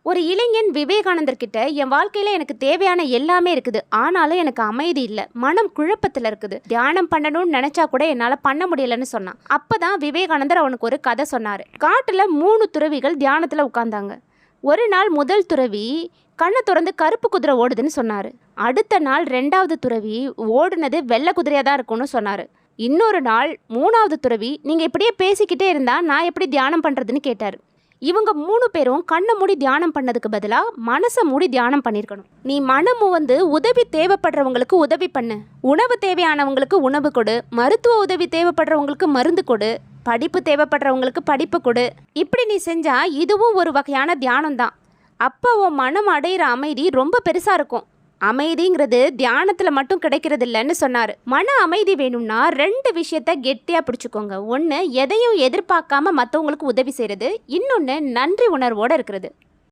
ஒரு இளைஞன் விவேகானந்தர் கிட்ட, என் வாழ்க்கையில எனக்கு தேவையான எல்லாமே இருக்குது, ஆனாலும் எனக்கு அமைதி இல்லை, மனம் குழப்பத்தில் இருக்குது, தியானம் பண்ணணும்னு நினைச்சா கூட என்னால பண்ண முடியலன்னு சொன்னான். அப்பதான் விவேகானந்தர் அவனுக்கு ஒரு கதை சொன்னாரு. காட்டுல 3 துறவிகள் தியானத்துல உட்கார்ந்தாங்க. ஒரு நாள் முதல் துறவி கண்ணை திறந்து கருப்பு குதிரை ஓடுதுன்னு சொன்னாரு. அடுத்த நாள் 2வது துறவி ஓடுனது வெள்ளை குதிரையா தான் இருக்கும்னு சொன்னாரு. இன்னொரு நாள் 3வது துறவி, நீங்க இப்படியே பேசிக்கிட்டே இருந்தா நான் எப்படி தியானம் பண்றதுன்னு கேட்டாரு. இவங்க 3 பேரும் கண்ணை மூடி தியானம் பண்ணதுக்கு பதிலாக மனசை மூடி தியானம் பண்ணியிருக்கணும். நீ மனமும் உதவி தேவைப்படுறவங்களுக்கு உதவி பண்ணு, உணவு தேவையானவங்களுக்கு உணவு கொடு, மருத்துவ உதவி தேவைப்படுறவங்களுக்கு மருந்து கொடு, படிப்பு தேவைப்படுறவங்களுக்கு படிப்பு கொடு. இப்படி நீ செஞ்சா இதுவும் ஒரு வகையான தியானம் தான். அப்போ உன் மனம் அடையிற அமைதி ரொம்ப பெருசா இருக்கும். அமைதிங்கிறது தியானத்துல மட்டும் கிடைக்கிறது இல்லைன்னு சொன்னாரு. மன அமைதி வேணும்னா 2 விஷயத்த கெட்டியா பிடிச்சுக்கோங்க. 1, எதையும் எதிர்பார்க்காம மற்றவங்களுக்கு உதவி செய்யறது. இன்னொன்று, நன்றி உணர்வோட இருக்கிறது.